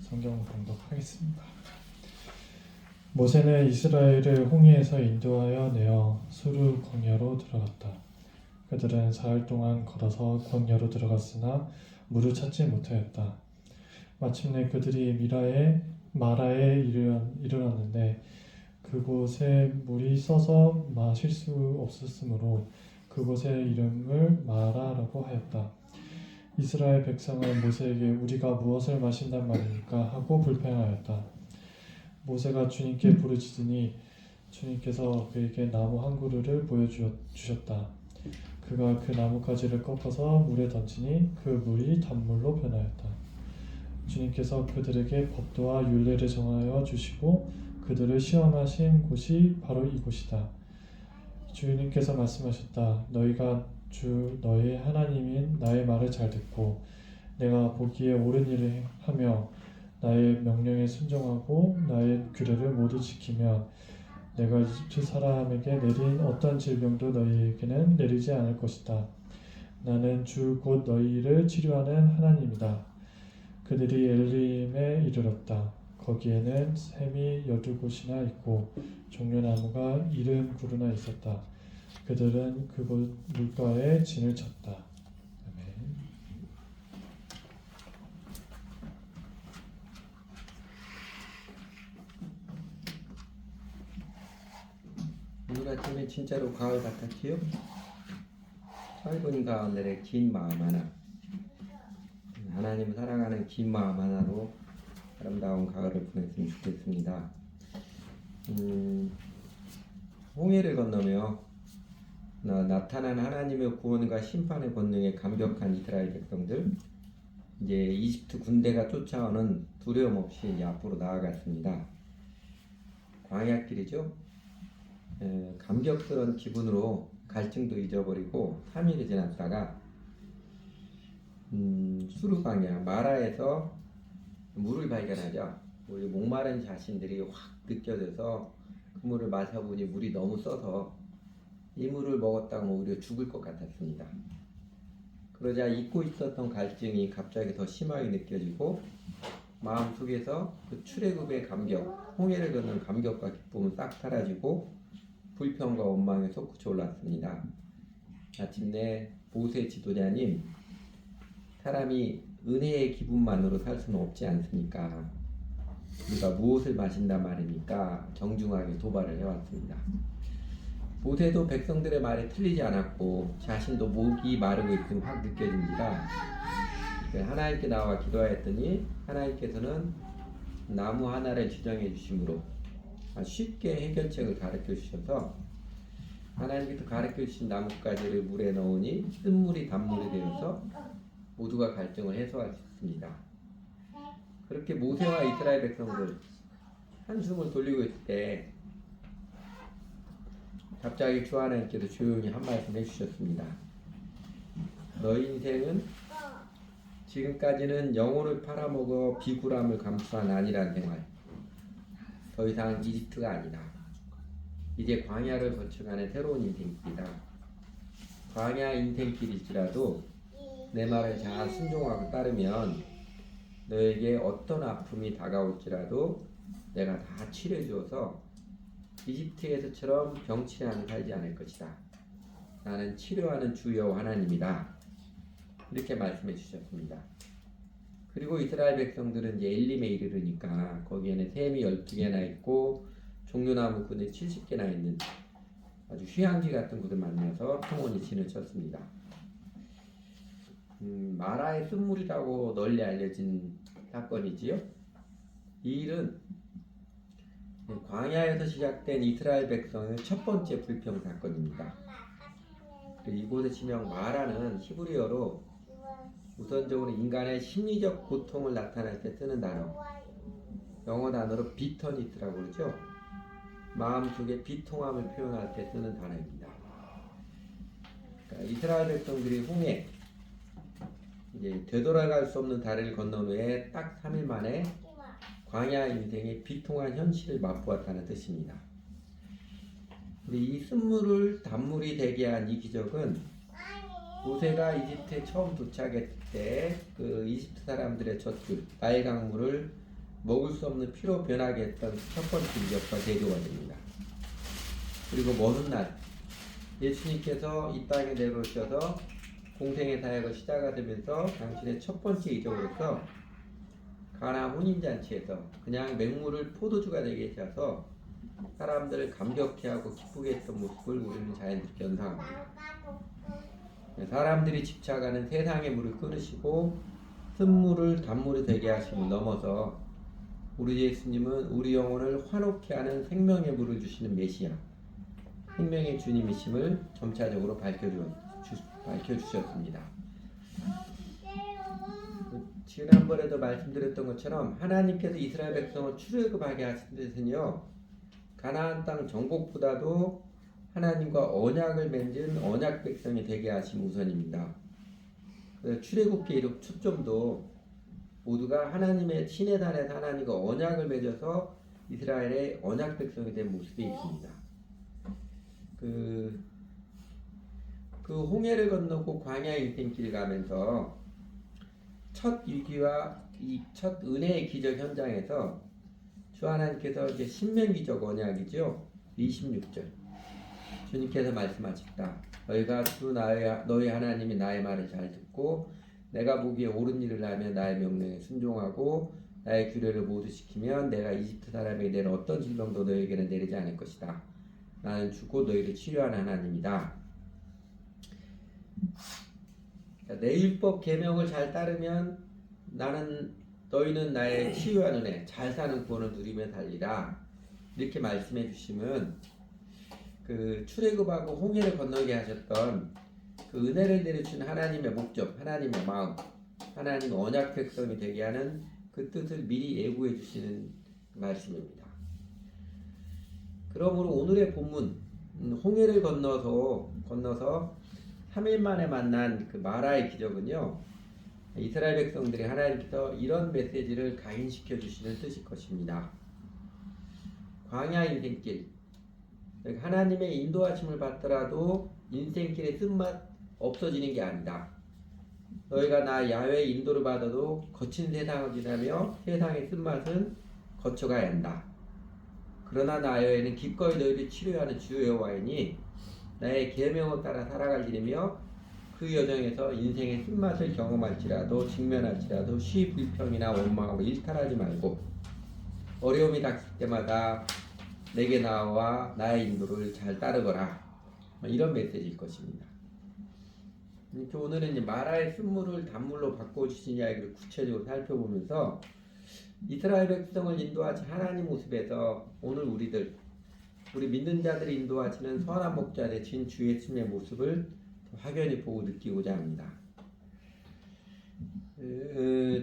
성경 봉독하겠습니다. 모세는 이스라엘을 홍해에서 인도하여 내어 수르 광야로 들어갔다. 그들은 사흘 동안 걸어서 광야로 들어갔으나 물을 찾지 못하였다. 마침내 그들이 마라에 이르렀는데 그곳에 물이 써서 마실 수 없었으므로 그곳의 이름을 마라라고 하였다. 이스라엘 백성은 모세에게 우리가 무엇을 마신단 말입니까? 하고 불평하였다. 모세가 주님께 부르짖으니 주님께서 그에게 나무 한 그루를 보여주셨다. 그가 그 나뭇가지를 꺾어서 물에 던지니 그 물이 단물로 변하였다. 주님께서 그들에게 법도와 율례를 정하여 주시고 그들을 시험하신 곳이 바로 이곳이다. 주님께서 말씀하셨다. 너희가 주 너희 하나님인 나의 말을 잘 듣고 내가 보기에 옳은 일을 하며 나의 명령에 순종하고 나의 규례를 모두 지키면 내가 이집트 사람에게 내린 어떤 질병도 너희에게는 내리지 않을 것이다. 나는 주 곧 너희를 치료하는 하나님이다. 그들이 엘림에 이르렀다. 거기에는 샘이 12곳이나 있고 종려나무가 70그루나 있었다. 그들은 그곳 물가에 진을 쳤다. 아멘. 오늘 아침에 진짜로 가을 같았지요? 짧은 가을날의 긴 마음 하나, 하나님을 사랑하는 긴 마음 하나로 아름다운 가을을 보냈으면 좋겠습니다. 홍해를 건너며 나타난 하나님의 구원과 심판의 권능에 감격한 이스라엘 백성들, 이제 이집트 군대가 쫓아오는 두려움 없이 이제 앞으로 나아갔습니다. 광야길이죠. 감격스러운 기분으로 갈증도 잊어버리고 3일이 지났다가 수르 광야 마라에서 물을 발견하죠. 우리 목마른 자신들이 확 느껴져서 그 물을 마셔보니 물이 너무 써서 이 물을 먹었다가 오히려 죽을 것 같았습니다. 그러자 잊고 있었던 갈증이 갑자기 더 심하게 느껴지고 마음속에서 그 출애굽의 감격, 홍해를 걷는 감격과 기쁨은 싹 사라지고 불평과 원망에 솟구쳐 올랐습니다. 마침내 모세 지도자님, 사람이 은혜의 기분만으로 살 수는 없지 않습니까? 우리가 무엇을 마신단 말입니까? 정중하게 도발을 해왔습니다. 모세도 백성들의 말에 틀리지 않았고 자신도 목이 마르고 있음이 확 느껴진지라 하나님께 나와 기도하였더니 하나님께서는 나무 하나를 지정해 주심으로 쉽게 해결책을 가르쳐 주셔서 하나님께서 가르쳐 주신 나뭇가지를 물에 넣으니 쓴물이 단물이 되어서 모두가 갈증을 해소할 수 있습니다. 그렇게 모세와 이스라엘 백성들 한숨을 돌리고 있을 때 갑자기 주 하나님께서 조용히 한 말씀 해주셨습니다. 너희 인생은 지금까지는 영혼을 팔아먹어 비굴함을 감수한 안일한 생활, 더 이상 이집트가 아니다. 이제 광야를 거쳐가는 새로운 인생길이다. 광야 인생길일지라도 내 말을 잘 순종하고 따르면 너에게 어떤 아픔이 다가올지라도 내가 다 치료해주어서 이집트에서처럼 병치레하며 살지 않을 것이다. 나는 치료하는 주여 하나님이다. 이렇게 말씀해 주셨습니다. 그리고 이스라엘 백성들은 이제 엘림에 이르르니까 거기에는 샘이 12개나 있고 종려나무 꾼이 70개나 있는 아주 휴양지 같은 곳을 만나서 평온히 진을 쳤습니다. 마라의 쓴물이라고 널리 알려진 사건이지요. 이 일은 광야에서 시작된 이스라엘 백성의 첫 번째 불평 사건입니다. 이곳의 지명 마라는 히브리어로 우선적으로 인간의 심리적 고통을 나타낼 때 쓰는 단어, 영어 단어로 비터니스라고 그러죠. 마음속의 비통함을 표현할 때 쓰는 단어입니다. 그러니까 이스라엘 백성들이 홍해, 이제 되돌아갈 수 없는 다리를 건넌 후에 딱 3일 만에 광야 인생의 비통한 현실을 맛보았다는 뜻입니다. 근데 이 쓴물을 단물이 되게 한 이 기적은 모세가 이집트에 처음 도착했을 때 그 이집트 사람들의 젖줄 나일강물을 먹을 수 없는 피로 변하게 했던 첫 번째 이적과 대조가 됩니다. 그리고 먼 훗날 예수님께서 이 땅에 내려오셔서 공생의 사역을 시작하시면서 당신의 첫 번째 이적으로서 가나 혼인잔치에서 그냥 맹물을 포도주가 되게 하셔서 사람들을 감격케 하고 기쁘게 했던 모습을 우리는 자연스럽게 연상합니다. 사람들이 집착하는 세상의 물을 끊으시고 쓴물을 단물이 되게 하심을 넘어서 우리 예수님은 우리 영혼을 환호케 하는 생명의 물을 주시는 메시아, 생명의 주님이심을 점차적으로 밝혀주셨습니다. 지난번에도 말씀드렸던 것처럼 하나님께서 이스라엘 백성을 출애굽하게 하신 데는요, 가나안 땅 정복보다도 하나님과 언약을 맺은 언약 백성이 되게 하심 우선입니다. 그래서 출애굽기의 초점도 모두가 하나님의 신의 산에서 하나님과 언약을 맺어서 이스라엘의 언약 백성이 된 모습이 있습니다. 그 홍해를 건너고 광야 인생길 가면서 첫 위기와 이 첫 은혜의 기적 현장에서 주 하나님께서 이제 신명기적 언약이죠. 26절 주님께서 말씀하셨다. 너희가 주 너희 하나님이 나의 말을 잘 듣고 내가 보기에 옳은 일을 하며 나의 명령에 순종하고 나의 규례를 모두 지키면 내가 이집트 사람에게 내린 어떤 질병도 너희에게는 내리지 않을 것이다. 나는 주고 너희를 치료하는 하나님이다. 내 율법 계명을 잘 따르면 너희는 나의 치유하는 애 잘 사는 구원을 누리며 살리라. 이렇게 말씀해 주시면 그 출애굽하고 홍해를 건너게 하셨던 그 은혜를 내려주신 하나님의 목적, 하나님의 마음, 하나님의 언약 백성이 되게 하는 그 뜻을 미리 예고해 주시는 말씀입니다. 그러므로 오늘의 본문 홍해를 건너서 3일 만에 만난 그 마라의 기적은요, 이스라엘 백성들이 하나님께서 이런 메시지를 각인시켜 주시는 뜻일 것입니다. 광야 인생길, 하나님의 인도하심을 받더라도 인생길의 쓴맛 없어지는 게 아니다. 너희가 나 야훼의 인도를 받아도 거친 세상을 지나며 세상의 쓴맛은 거쳐가야 한다. 그러나 나 야훼는 기꺼이 너희를 치료하는 주 여호와이니 나의 계명을 따라 살아갈 일이며 그 여정에서 인생의 쓴맛을 경험할지라도 직면할지라도 시 불평이나 원망으로 일탈하지 말고 어려움이 닥칠 때마다 내게 나와 나의 인도를 잘 따르거라. 이런 메시지일 것입니다. 이렇게 오늘은 마라의 쓴물을 단물로 바꿔주신 이야기를 구체적으로 살펴보면서 이스라엘 백성을 인도하신 하나님 모습에서 오늘 우리 믿는 자들이 인도하시는 선한 목자 되신 주 예수님의 모습을 확연히 보고 느끼고자 합니다.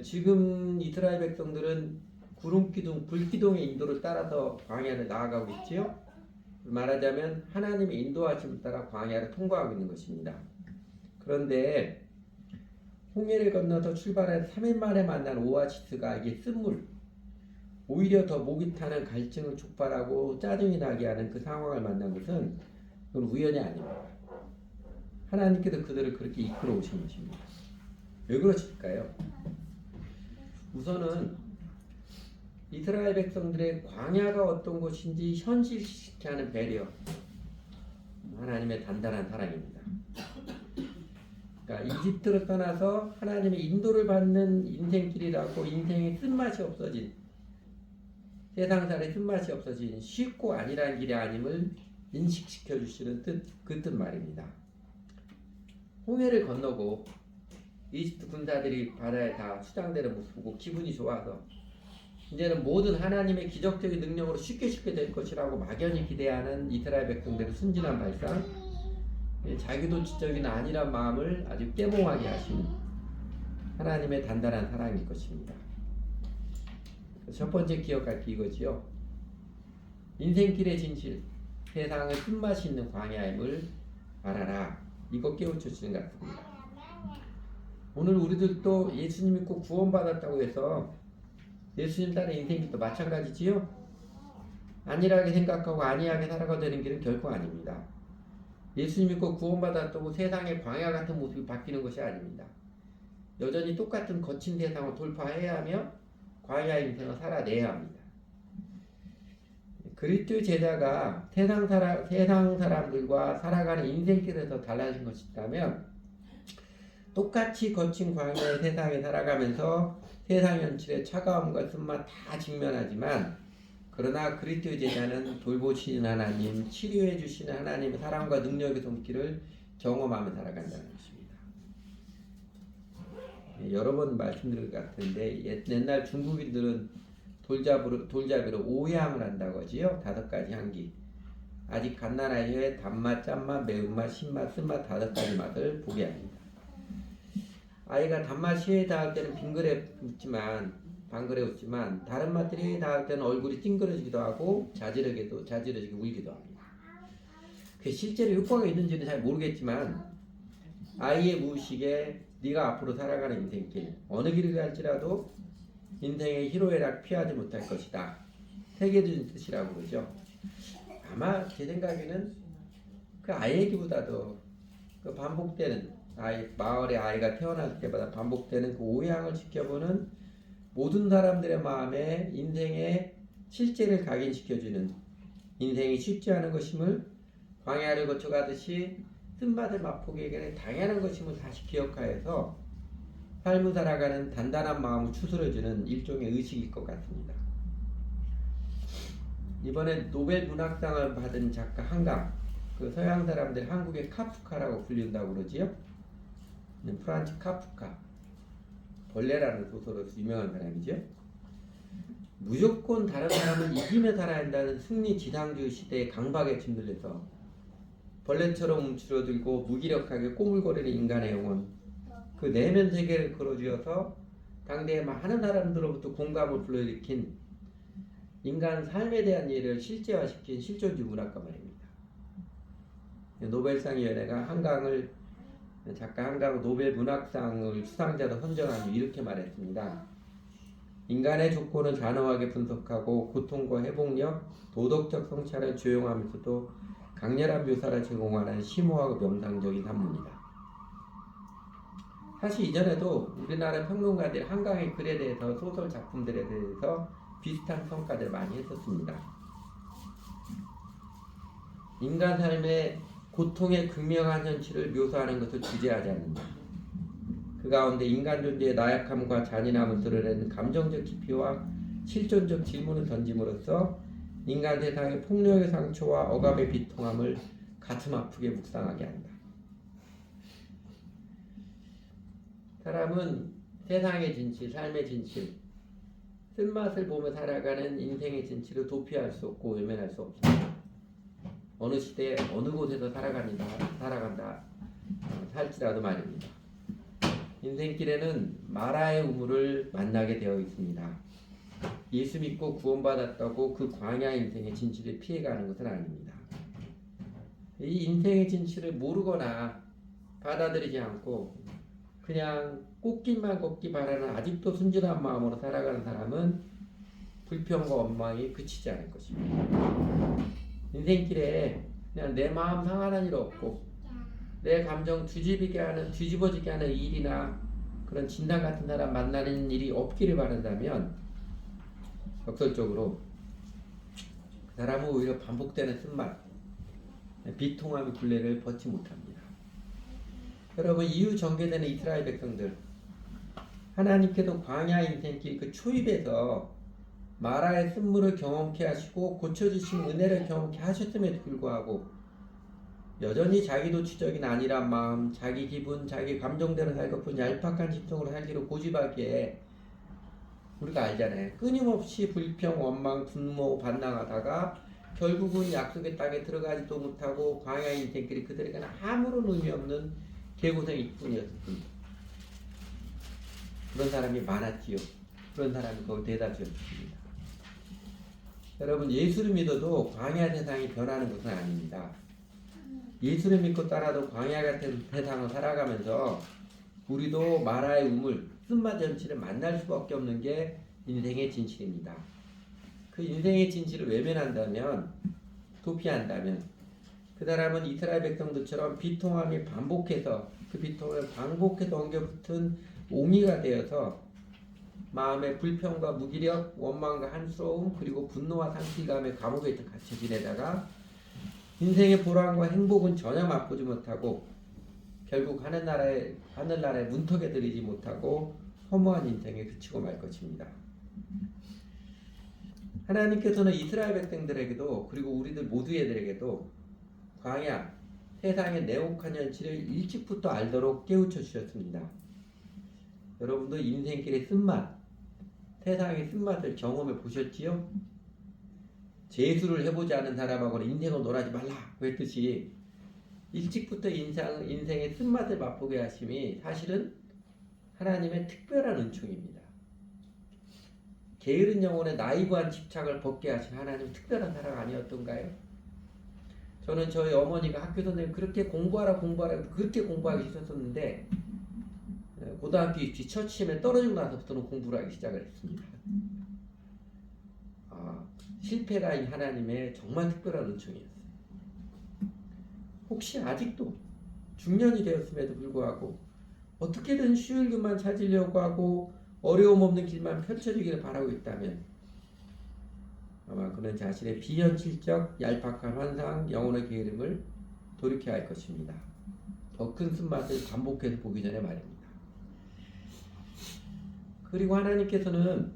지금 이스라엘 백성들은 구름기둥, 불기둥의 인도를 따라서 광야를 나아가고 있지요. 말하자면 하나님의 인도하심을 따라 광야를 통과하고 있는 것입니다. 그런데 홍해를 건너서 출발한 3일 만에 만난 오아시스가 이게 쓴물, 오히려 더 목이 타는 갈증을 촉발하고 짜증이 나게 하는 그 상황을 만난 것은 그건 우연이 아닙니다. 하나님께서 그들을 그렇게 이끌어 오신 것입니다. 왜 그러실까요? 우선은 이스라엘 백성들의 광야가 어떤 곳인지 현실시키게 하는 배려, 하나님의 단단한 사랑입니다. 그러니까 이집트로 떠나서 하나님의 인도를 받는 인생길이라고 인생의 쓴맛이 없어진, 세상살의 쓴맛이 없어진 쉽고 안일한 길이 아님을 인식시켜 주시는 그 뜻 말입니다. 홍해를 건너고 이집트 군사들이 바다에 다 수장되는 모습 보고 기분이 좋아서 이제는 모든 하나님의 기적적인 능력으로 쉽게 될 것이라고 막연히 기대하는 이스라엘 백성들의 순진한 발상, 자기도 지적인 안일한 마음을 아주 깨몽하게 하시는 하나님의 단단한 사랑일 것입니다. 첫 번째 기억할 게 이거지요. 인생길의 진실, 세상의 쓴맛이 있는 광야임을 알아라. 이거 깨우쳐 주는 것 같습니다. 오늘 우리들도 예수님 믿고 구원받았다고 해서 예수님 따른 인생길도 마찬가지지요. 안일하게 생각하고 안이하게 살아가야 되는 길은 결코 아닙니다. 예수님 믿고 구원받았다고 세상의 광야 같은 모습이 바뀌는 것이 아닙니다. 여전히 똑같은 거친 세상을 돌파해야 하며 광야 인생을 살아내야 합니다. 그리스도 제자가 세상 사람들과 살아가는 인생길에서 달라진 것이 있다면 똑같이 거친 광야의 세상에 살아가면서 세상 현실의 차가움과 쓴맛 다 직면하지만 그러나 그리스도 제자는 돌보시는 하나님, 치료해 주시는 하나님의 사랑과 능력의 손길을 경험하며 살아간다는 것입니다. 여러 번 말씀드린 것 같은데 옛날 중국인들은 돌잡이로 오향을 한다고 하지요. 5가지 향기. 아직 갓난아이의 단맛, 짠맛, 매운맛, 신맛, 쓴맛 5가지 맛을 보게 합니다. 아이가 단맛이 닿을 때는 방글에 웃지만 다른 맛들이 닿을 때는 얼굴이 찡그러지기도 하고 자지러지게 울기도 합니다. 그게 실제로 효과가 있는지는 잘 모르겠지만 아이의 무의식에 네가 앞으로 살아가는 인생길 어느 길을 갈지라도 인생의 희로애락 피하지 못할 것이다. 새겨진 뜻이라고 그러죠. 아마 제 생각에는 그 아이 얘기보다도 그 반복되는 마을의 아이가 태어날 때마다 반복되는 그 오향을 지켜보는 모든 사람들의 마음에 인생의 실제를 각인시켜주는 인생이 쉽지 않은 것임을 광야를 거쳐가듯이 쓴맛을 맛보기에는 당연한 것임을 다시 기억하여서 삶을 살아가는 단단한 마음을 추스러주는 일종의 의식일 것 같습니다. 이번에 노벨 문학상을 받은 작가 한강, 그 서양 사람들 한국의 카프카라고 불린다고 그러지요. 프란츠 카프카, 벌레라는 소설로 유명한 사람이죠. 무조건 다른 사람을 이기며 살아야 한다는 승리 지상주의 시대의 강박에 짓눌려서 벌레처럼 움츠러들고 무기력하게 꼬물거리는 인간의 영혼, 그 내면 세계를 걸어쥐어서 당대의 많은 사람들로부터 공감을 불러일으킨 인간 삶에 대한 이해를 실제화시킨 실존주의 문학가 말입니다. 노벨상위원회가 작가 한강을 노벨 문학상을 수상자로 선정하며 이렇게 말했습니다. 인간의 조건을 단호하게 분석하고 고통과 회복력, 도덕적 성찰을 조용하면서도 강렬한 묘사를 제공하는 심오하고 명상적인 산문이다. 사실 이전에도 우리나라 평론가들이 한강의 글에 대해서 소설 작품들에 대해서 비슷한 평가들을 많이 했었습니다. 인간 삶의 고통의 극명한 현실을 묘사하는 것을 주제하지 않는다. 그 가운데 인간 존재의 나약함과 잔인함을 드러내는 감정적 깊이와 실존적 질문을 던짐으로써 인간 세상의 폭력의 상처와 억압의 비통함을 가슴 아프게 묵상하게 한다. 사람은 세상의 진실, 삶의 진실, 쓴맛을 보며 살아가는 인생의 진실을 도피할 수 없고 외면할 수 없습니다. 어느 시대에 어느 곳에서 살아간다 할지라도 말입니다. 인생길에는 마라의 우물을 만나게 되어 있습니다. 예수 믿고 구원받았다고 그 광야 인생의 진실을 피해가는 것은 아닙니다. 이 인생의 진실을 모르거나 받아들이지 않고 그냥 꽃길만 걷기 바라는 아직도 순진한 마음으로 살아가는 사람은 불평과 원망이 그치지 않을 것입니다. 인생길에 그냥 내 마음 상하는 일 없고 내 감정 뒤집어지게 하는 일이나 그런 진단 같은 사람 만나는 일이 없기를 바란다면 역설적으로 그 사람은 오히려 반복되는 쓴맛, 비통함의 굴레를 벗지 못합니다. 여러분, 이후 전개되는 이스라엘 백성들, 하나님께서 광야 인생길 그 초입에서 마라의 쓴물을 경험케 하시고 고쳐주신 은혜를 경험케 하셨음에도 불구하고 여전히 자기도 주적인 아니란 마음, 자기 기분, 자기 감정대로 살고픈 얄팍한 심성으로 살기로 고집하기에 우리가 알잖아요. 끊임없이 불평, 원망, 분노, 반항하다가 결국은 약속의 땅에 들어가지도 못하고 광야 인생길이 그들에게는 아무런 의미 없는 개고생일 뿐이었을 뿐입니다. 그런 사람이 많았지요. 그런 사람이 거의 대다수였습니다. 여러분, 예수를 믿어도 광야 세상이 변하는 것은 아닙니다. 예수를 믿고 따라도 광야 같은 세상을 살아가면서 우리도 마라의 우물, 쓴맛 현실을 만날 수밖에 없는 게 인생의 진실입니다. 그 인생의 진실을 외면한다면, 도피한다면 그 사람은 이스라엘 백성들처럼 비통함이 반복해서 그 비통을 반복해서 엉겨붙은 옹이가 되어서 마음의 불평과 무기력, 원망과 한스러움, 그리고 분노와 상실감의 감옥에 갇혀 지내다가 인생의 보람과 행복은 전혀 맛보지 못하고 결국 하늘나라의 문턱에 들이지 못하고 허무한 인생에 그치고 말 것입니다. 하나님께서는 이스라엘 백성들에게도 그리고 우리들 모두에게도 광야, 세상의 냉혹한 현실을 일찍부터 알도록 깨우쳐 주셨습니다. 여러분도 인생길의 쓴맛, 세상의 쓴맛을 경험해 보셨지요? 재수를 해보지 않은 사람하고는 인생을 놀아지 말라 그랬듯이 일찍부터 인생의 쓴맛을 맛보게 하심이 사실은 하나님의 특별한 은총입니다. 게으른 영혼의 나이브한 집착을 벗게 하신 하나님 특별한 사랑 아니었던가요? 저는 저희 어머니가 학교 선생님 그렇게 공부하라 그렇게 공부하기 싫었었는데 고등학교 입시 첫 시험에 떨어지고 나서부터는 공부를 하기 시작을 했습니다. 실패가 이 하나님의 정말 특별한 은총이었어요. 혹시 아직도 중년이 되었음에도 불구하고 어떻게든 쉬울 길만 찾으려고 하고 어려움 없는 길만 펼쳐지기를 바라고 있다면 아마 그는 자신의 비현실적 얄팍한 환상, 영혼의 게으름을 돌이켜야 할 것입니다. 더 큰 쓴맛을 반복해서 보기 전에 말입니다. 그리고 하나님께서는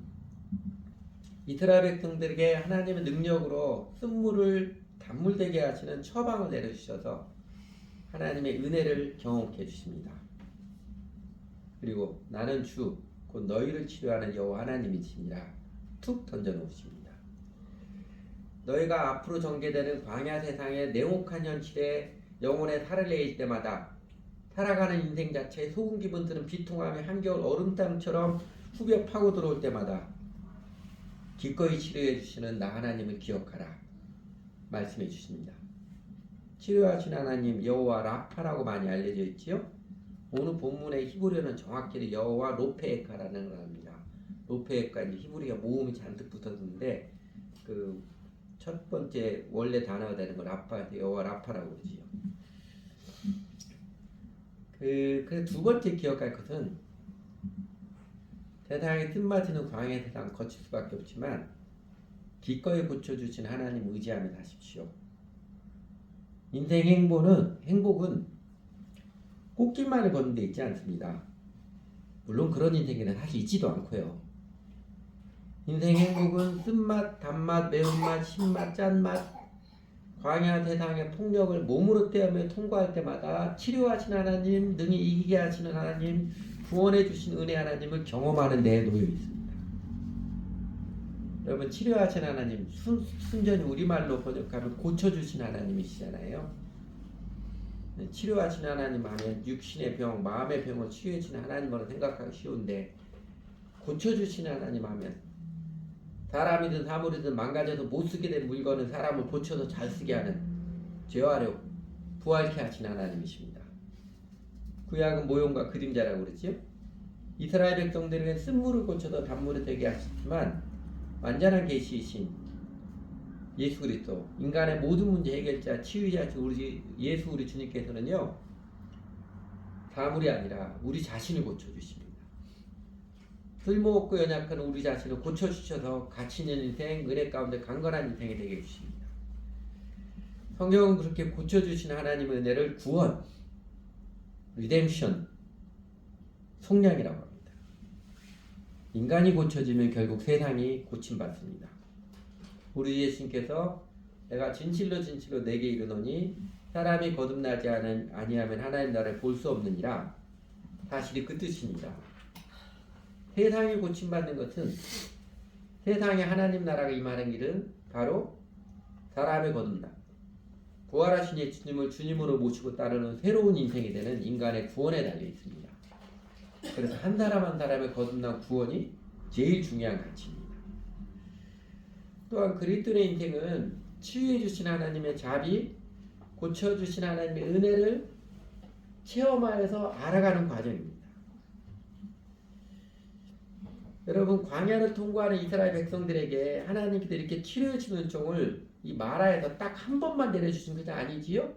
이스라엘 백성들에게 하나님의 능력으로 쓴물을 단물되게 하시는 처방을 내려주셔서 하나님의 은혜를 경험케 해주십니다. 그리고 나는 주 곧 너희를 치료하는 여호와 하나님이시니라 툭 던져놓으십니다. 너희가 앞으로 전개되는 광야 세상의 냉혹한 현실에 영혼의 살을 내일 때마다 살아가는 인생 자체에 소금 기분 드는 비통함이 한겨울 얼음땀처럼 후벼 파고 들어올 때마다 기꺼이 치료해 주시는 나 하나님을 기억하라 말씀해 주십니다. 치료하신 하나님 여호와 라파라고 많이 알려져 있지요. 오늘 본문의 히브리어는 정확히 여호와 로페에카라는 걸 합니다. 로페에카 이제 히브리어 모음이 잔뜩 붙었는데 그 첫 번째 원래 단어가 되는 걸 라파에서 여호와 라파라고 그러지요. 그래서 두 번째 기억할 것은 세상에 틈맞이는 광야의 세상 거칠 수밖에 없지만 기꺼이 고쳐주신 하나님 의지하며 사십시오. 인생 행복은 꽃길만을 걷는 데 있지 않습니다. 물론 그런 인생에는 사실 있지도 않고요. 인생 행복은 쓴맛, 단맛, 매운맛, 신맛, 짠맛, 광야 세상의 폭력을 몸으로 떼어며 통과할 때마다 치료하신 하나님, 능히 이기게 하시는 하나님, 구원해 주신 은혜 하나님을 경험하는 데에 놓여 있습니다. 여러분 치료하신 하나님, 순전히 우리말로 번역하면 고쳐주신 하나님이시잖아요. 치료하신 하나님 하면 육신의 병, 마음의 병을 치유해 주시는 하나님으로 생각하기 쉬운데 고쳐주신 하나님 하면 사람이든 사물이든 망가져서 못쓰게 된 물건은 사람을 고쳐서 잘 쓰게 하는 재활용, 부활케 하신 하나님이십니다. 구약은 모형과 그림자라고 그러지요. 이스라엘 백성들에게 쓴물을 고쳐서 단물이 되게 하시지만 완전한 계시이신 예수 그리스도, 인간의 모든 문제 해결자, 치유자신 우리 예수 우리 주님께서는요 사물이 아니라 우리 자신을 고쳐주십니다. 쓸모없고 연약한 우리 자신을 고쳐주셔서 가치 있는 인생, 은혜 가운데 강건한 인생이 되게 해주십니다. 성경은 그렇게 고쳐주신 하나님의 은혜를 구원, 리뎀션, 속량이라고 합니다. 인간이 고쳐지면 결국 세상이 고침받습니다. 우리 예수님께서 내가 진실로 내게 이르노니 사람이 거듭나지 아니하면 하나님 나라를 볼 수 없느니라 사실이 그 뜻입니다. 세상이 고침받는 것은 세상에 하나님 나라가 임하는 길은 바로 사람의 거듭남, 부활하신 예수님을 주님으로 모시고 따르는 새로운 인생이 되는 인간의 구원에 달려 있습니다. 그래서 한 사람 한 사람의 거듭난 구원이 제일 중요한 가치입니다. 또한 그리스도의 인생은 치유해 주신 하나님의 자비, 고쳐 주신 하나님의 은혜를 체험하여서 알아가는 과정입니다. 여러분 광야를 통과하는 이스라엘 백성들에게 하나님께서 이렇게 치료해 주는 종을 이 마라에서 딱 한 번만 내려주신 것이 아니지요?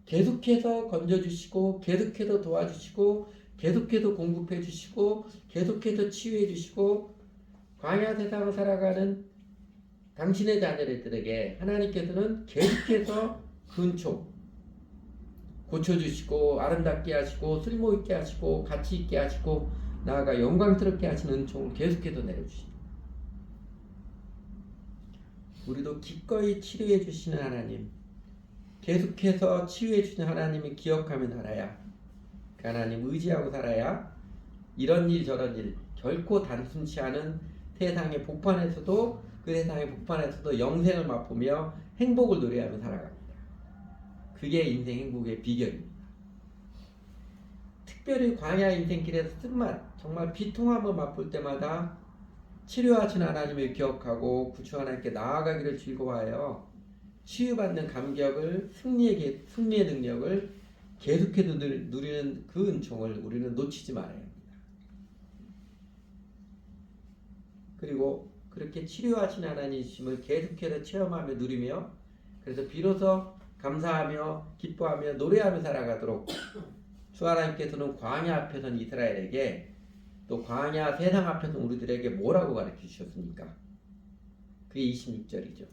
계속해서 건져주시고 계속해서 도와주시고 계속해서 공급해 주시고 계속해서 치유해 주시고 광야 세상을 살아가는 당신의 자녀들에게 하나님께서는 계속해서 근총 고쳐주시고 아름답게 하시고 쓸모있게 하시고 가치있게 하시고 나아가 영광스럽게 하시는 은총을 계속해서 내려주십니다. 우리도 기꺼이 치료해 주시는 하나님, 계속해서 치유해 주시는 하나님을 기억하며 살아야, 그 하나님 의지하고 살아야 이런 일 저런 일 결코 단순치 않은 세상의 복판에서도 그 세상의 복판에서도 영생을 맛보며 행복을 노래하며 살아갑니다. 그게 인생 행복의 비결입니다. 특별히 광야 인생길에서 쓴맛, 정말 비통함을 맛볼 때마다 치료하신 하나님을 기억하고 구주 하나님께 나아가기를 즐거워하여 치유받는 감격을 승리의 능력을 계속해서 누리는 그 은총을 우리는 놓치지 말아야 합니다. 그리고 그렇게 치료하신 하나님이심을 계속해서 체험하며 누리며 그래서 비로소 감사하며 기뻐하며 노래하며 살아가도록 주 하나님께서는 광야 앞에서는 이스라엘에게 또 광야 세상 앞에서 우리들에게 뭐라고 가르쳐 주셨습니까? 그게 26절이죠.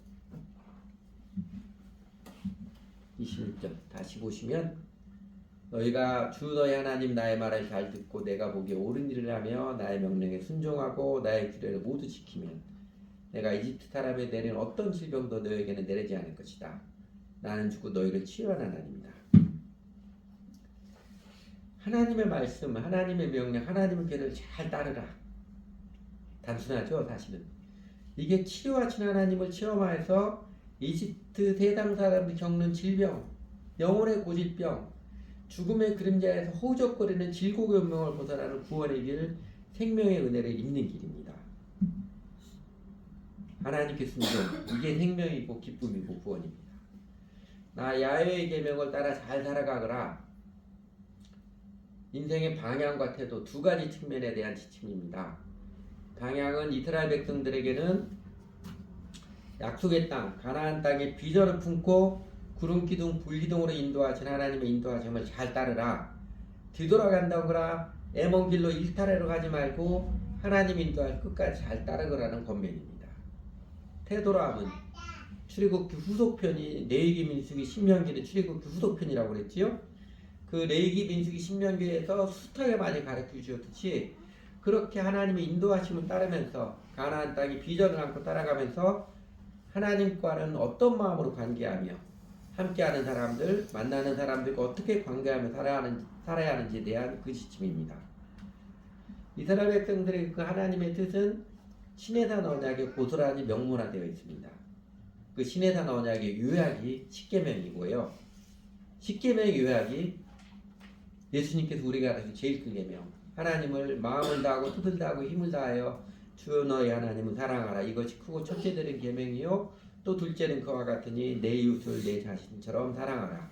26절 다시 보시면 너희가 주 너희 하나님 나의 말을 잘 듣고 내가 보기에 옳은 일을 하며 나의 명령에 순종하고 나의 규례를 모두 지키면 내가 이집트 사람에 내린 어떤 질병도 너희에게는 내리지 않을 것이다. 나는 주고 너희를 치유하는 하나님이다. 하나님의 말씀, 하나님의 명령, 하나님의 계를 잘 따르라. 단순하죠, 사실은. 이게 치료하신 하나님을 체험하여서 이집트 세상 사람들이 겪는 질병, 영혼의 고질병, 죽음의 그림자에서 허우적거리는 질곡의 운명을 벗어나는 구원의 길, 생명의 은혜를 입는 길입니다. 하나님께 순종, 이게 생명이고 기쁨이고 구원입니다. 나 야훼의 계명을 따라 잘 살아가거라. 인생의 방향과 태도 두 가지 측면에 대한 지침입니다. 방향은 이스라엘 백성들에게는 약속의 땅, 가나안 땅의 비전을 품고 구름 기둥, 불 기둥으로 인도하신 하나님의 인도하심을 잘 따르라. 뒤돌아간다거나 애먼 길로 일탈하러 가지 말고 하나님 인도할 끝까지 잘 따르거라는 권면입니다. 태도라함은 출애굽기 후속편이 레위기 민수기 신명기는 출애굽기 후속편이라고 그랬지요. 그 레위기 민수기 신명기에서 숱하게 많이 가르쳐 주셨듯이 그렇게 하나님의 인도하심을 따르면서 가나안 땅의 비전을 안고 따라가면서 하나님과는 어떤 마음으로 관계하며 함께하는 사람들, 만나는 사람들과 어떻게 관계하며 살아야 하는지에 대한 그 지침입니다. 이스라엘 백성들의 그 하나님의 뜻은 시내산 언약의 고스란히 명문화되어 있습니다. 그 시내산 언약의 요약이 십계명이고요. 십계명의 요약이 예수님께서 우리가 가르친 제일 큰 계명, 하나님을 마음을 다하고 뜻을 다하고 힘을 다하여 주 너희 하나님을 사랑하라. 이것이 크고 첫째들은 계명이요 또 둘째는 그와 같으니 내 이웃을 내 자신처럼 사랑하라.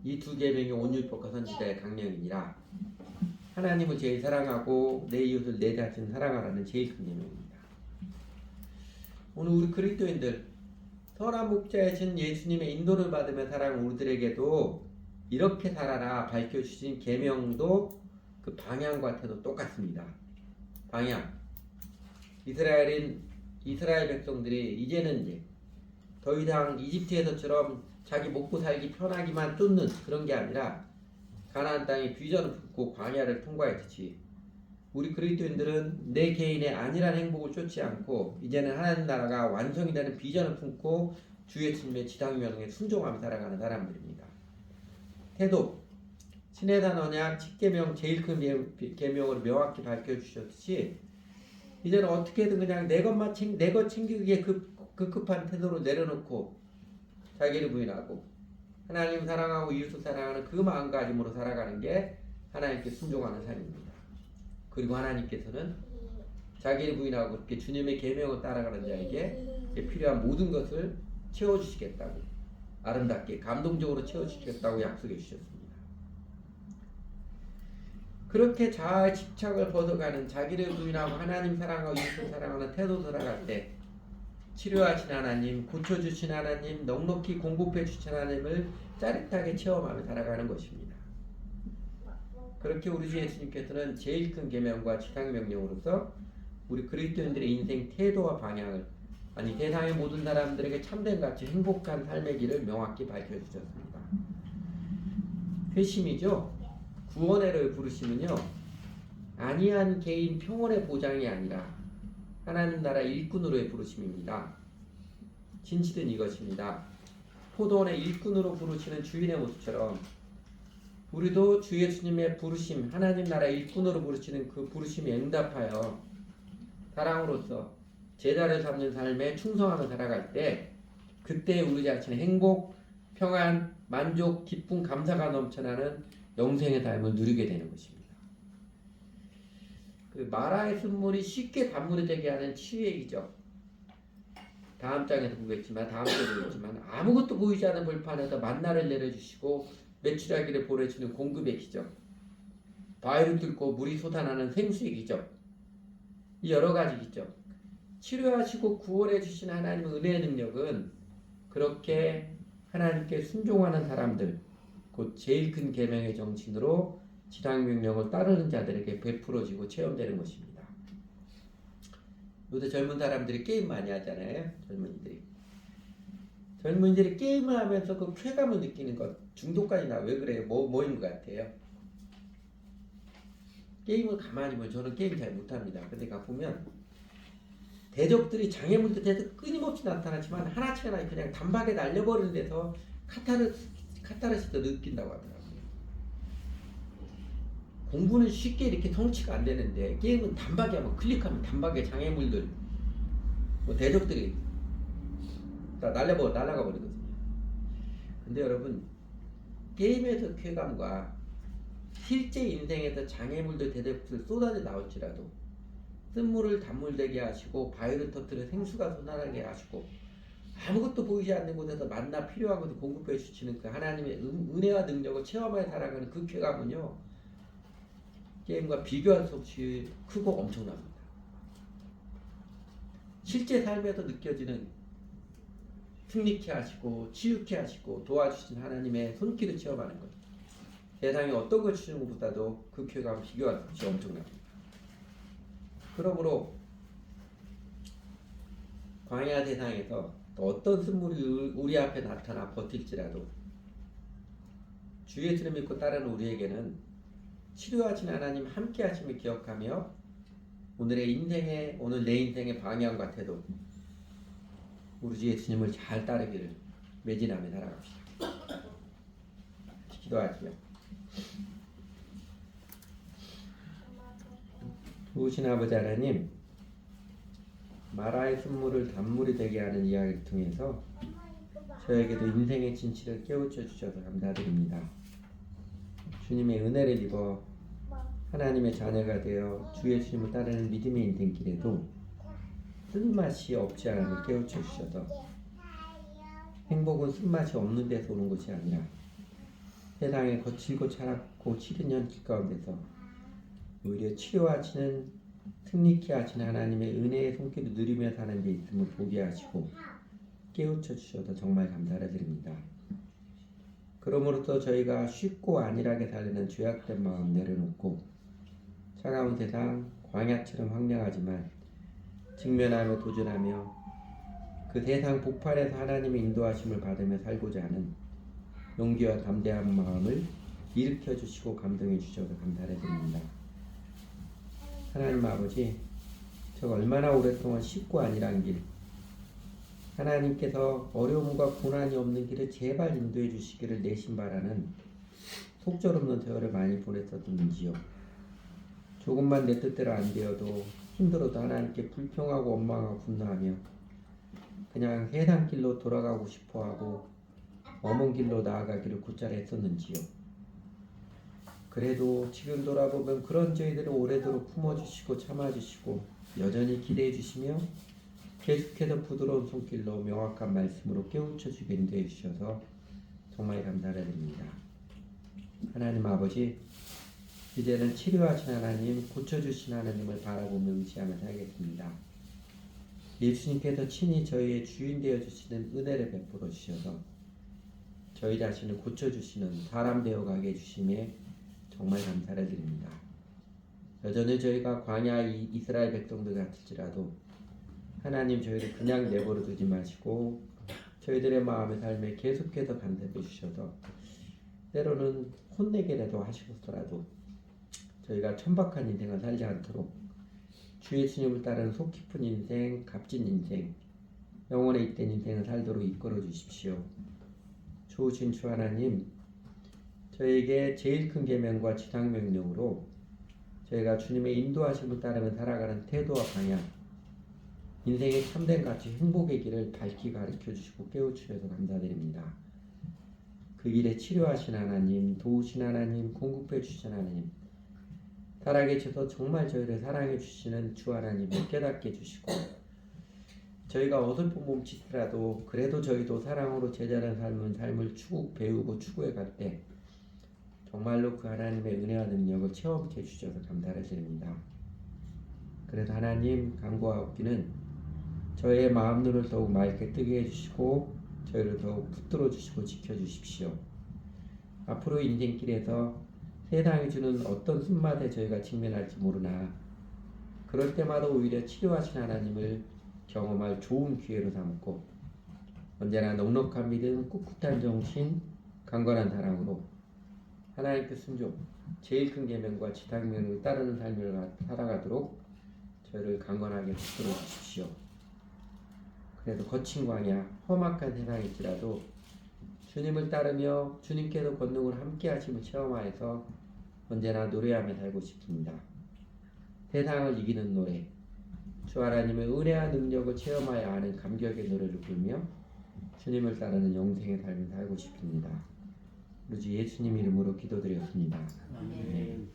이 두 계명이 온율법과 선지자의 강령이니라. 하나님을 제일 사랑하고 내 이웃을 내 자신 사랑하라는 제일 큰 계명입니다. 오늘 우리 그리스도인들 선한 목자이신 예수님의 인도를 받으며 살아가는 우리들에게도 이렇게 살아라 밝혀주신 계명도 그 방향과 태도 똑같습니다. 방향. 이스라엘 백성들이 이제는 더 이상 이집트에서처럼 자기 먹고 살기 편하기만 쫓는 그런 게 아니라 가나안 땅의 비전을 품고 광야를 통과했듯이 우리 그리스도인들은 내 개인의 안일한 행복을 쫓지 않고 이제는 하나님 나라가 완성이 되는 비전을 품고 주 예수님의 지상명령에 순종하며 살아가는 사람들입니다. 태도, 시내산 언약 10계명 제일 큰 계명으로 명확히 밝혀주셨듯이 이제는 어떻게든 그냥 내 것 챙기기에 급급한 태도로 내려놓고 자기를 부인하고 하나님 사랑하고 이웃을 사랑하는 그 마음가짐으로 살아가는 게 하나님께 순종하는 삶입니다. 그리고 하나님께서는 자기를 부인하고 그렇게 주님의 계명을 따라가는 자에게 필요한 모든 것을 채워주시겠다고 아름답게 감동적으로 채워주시겠다고 약속해 주셨습니다. 그렇게 자아의 집착을 벗어가는 자기를 부인하고 하나님 사랑하고 이웃을 사랑하는 태도 살아갈 때 치료하신 하나님, 고쳐주신 하나님, 넉넉히 공급해 주신 하나님을 짜릿하게 체험하며 살아가는 것입니다. 그렇게 우리 주 예수님께서는 제일 큰 계명과 지상명령으로서 우리 그리스도인들의 인생 태도와 방향을 아니 세상의 모든 사람들에게 참된 가치 행복한 삶의 길을 명확히 밝혀주셨습니다. 회심이죠. 구원의 부르심은요. 안이한 개인 평온의 보장이 아니라 하나님 나라 일꾼으로의 부르심입니다. 진실은 이것입니다. 포도원의 일꾼으로 부르시는 주인의 모습처럼 우리도 주 예수님의 부르심, 하나님 나라 일꾼으로 부르시는 그 부르심에 응답하여 사랑으로서 제자를 삼는 삶에 충성하며 살아갈 때 그때 우리 자신의 행복, 평안, 만족, 기쁨, 감사가 넘쳐나는 영생의 삶을 누리게 되는 것입니다. 그 마라의 쓴물이 쉽게 단물이 되게 하는 치유액이죠. 다음 장에도 보겠지만 아무것도 보이지 않는 벌판에서 만나를 내려주시고 메추라기를 보내주는 공급액이죠. 바위를 뚫고 물이 솟아나는 생수액이죠. 이 여러 가지겠죠. 치료하시고 구원해 주신 하나님의 은혜의 능력은 그렇게 하나님께 순종하는 사람들, 곧 제일 큰 계명의 정신으로 지상명령을 따르는 자들에게 베풀어지고 체험되는 것입니다. 요새 젊은 사람들이 게임 많이 하잖아요. 젊은이들이 게임을 하면서 그 쾌감을 느끼는 것, 중독까지 나 왜 그래요? 뭐인 것 같아요? 게임을 가만히 보면 저는 게임 잘 못합니다. 근데 가보면 대적들이 장애물들 대해서 끊임없이 나타나지만 하나씩 그냥 단박에 날려버리는 데서 카타르시스를 느낀다고 하더라고요. 공부는 쉽게 이렇게 성취가 안 되는데 게임은 단박에 한번 클릭하면 단박에 장애물들 대적들이 다 날아가 버리거든요. 근데 여러분 게임에서 쾌감과 실제 인생에서 장애물들 대적들 쏟아져 나올지라도 쓴물을 단물되게 하시고 바위를 터뜨려 생수가 솟아나게 하시고 아무것도 보이지 않는 곳에서 만나 필요한 것을 공급해 주시는 그 하나님의 은혜와 능력을 체험하여 살아가는 그 쾌감은요 게임과 비교할 수 없이 크고 엄청납니다. 실제 삶에서 느껴지는 승리케 하시고 치유케 하시고 도와주신 하나님의 손길을 체험하는 것. 세상에 어떤 걸 주시는 것보다도 그 쾌감 비교할 수 없이 엄청납니다. 그러므로 광야 세상에서 어떤 쓴물이 우리 앞에 나타나 버틸지라도 주 예수를 믿고 따르는 우리에게는 치료하신 하나님 함께 하심을 기억하며 오늘 내 인생의 방향과 태도 우리 주 예수님을 잘 따르기를 매진하며 살아갑시다. 기도하시며 좋으신 아버지 하나님 마라의 쓴물을 단물이 되게 하는 이야기를 통해서 저에게도 인생의 진실을 깨우쳐 주셔서 감사드립니다. 주님의 은혜를 입어 하나님의 자녀가 되어 주 예수님을 따르는 믿음의 인생길에도 쓴맛이 없지 않음을 깨우쳐 주셔서 행복은 쓴맛이 없는 데서 오는 것이 아니라 세상에 거칠고 차갑고 싫은 현실 가운데서 오히려 치료하시는 승리케 하시는 하나님의 은혜의 손길을 누리며 사는 데 있음을 보게 하시고 깨우쳐 주셔서 정말 감사를 드립니다. 그러므로써 저희가 쉽고 안일하게 살려는 죄악된 마음 내려놓고 차가운 세상 광야처럼 황량하지만 직면하며 도전하며 그 세상 복판에서 하나님의 인도하심을 받으며 살고자 하는 용기와 담대한 마음을 일으켜 주시고 감동해 주셔서 감사를 드립니다. 하나님 아버지, 제가 얼마나 오랫동안 쉽고 안일한 길, 하나님께서 어려움과 고난이 없는 길을 제발 인도해 주시기를 내심 바라는 속절없는 세월을 많이 보냈었는지요. 조금만 내 뜻대로 안 되어도 힘들어도 하나님께 불평하고 원망하고 분노하며 그냥 세상 길로 돌아가고 싶어하고 먼 길로 나아가기를 곧잘 했었는지요. 그래도 지금 돌아보면 그런 저희들을 오래도록 품어주시고 참아주시고 여전히 기대해 주시며 계속해서 부드러운 손길로 명확한 말씀으로 깨우쳐주게 인도해 주셔서 정말 감사를 드립니다. 하나님 아버지, 이제는 치료하신 하나님, 고쳐주신 하나님을 바라보며 의지하며 살겠습니다. 예수님께서 친히 저희의 주인 되어주시는 은혜를 베풀어 주셔서 저희 자신을 고쳐주시는 사람 되어가게 해주심에 정말 감사를 드립니다. 여전히 저희가 광야 이스라엘 백성들 같을지라도 하나님 저희를 그냥 내버려 두지 마시고 저희들의 마음의 삶에 계속해서 간섭해 주셔서 때로는 혼내게라도 하시고서라도 저희가 천박한 인생을 살지 않도록 주 예수님을 따르는 속 깊은 인생, 값진 인생, 영원에 잇된 인생을 살도록 이끌어 주십시오. 좋으신 주 하나님, 저에게 제일 큰 계명과 지상 명령으로 저희가 주님의 인도하심을 따르며 살아가는 태도와 방향, 인생의 참된 가치, 행복의 길을 밝히 가르쳐 주시고 깨우치셔서 감사드립니다. 그 길에 치료하신 하나님, 도우신 하나님, 공급해 주신 하나님, 살아계셔서 정말 저희를 사랑해 주시는 주 하나님을 깨닫게 해주시고 저희가 어설픈 몸짓이라도 그래도 저희도 사랑으로 제자는 삶을 배우고 추구해 갈 때 정말로 그 하나님의 은혜와 능력을 체험케 해주셔서 감사를 드립니다. 그래서 하나님 간구하옵기는 저희의 마음 눈을 더욱 맑게 뜨게 해주시고 저희를 더욱 붙들어 주시고 지켜주십시오. 앞으로 인생길에서 세상이 주는 어떤 쓴맛에 저희가 직면할지 모르나 그럴 때마다 오히려 치료하신 하나님을 경험할 좋은 기회로 삼고 언제나 넉넉한 믿음, 꿋꿋한 정신, 강건한 사랑으로 하나님께 순종, 제일 큰 계명과 지상명을 따르는 삶을 살아가도록 저희를 강건하게 붙들어 주십시오. 그래도 거친 광야, 험악한 세상일지라도 주님을 따르며 주님께서 권능을 함께 하심을 체험하여서 언제나 노래하며 살고 싶습니다. 세상을 이기는 노래, 주 하나님의 은혜와 능력을 체험하여 아는 감격의 노래를 부르며 주님을 따르는 영생의 삶을 살고 싶습니다. 우리 주 예수님 이름으로 기도드렸습니다. 아멘.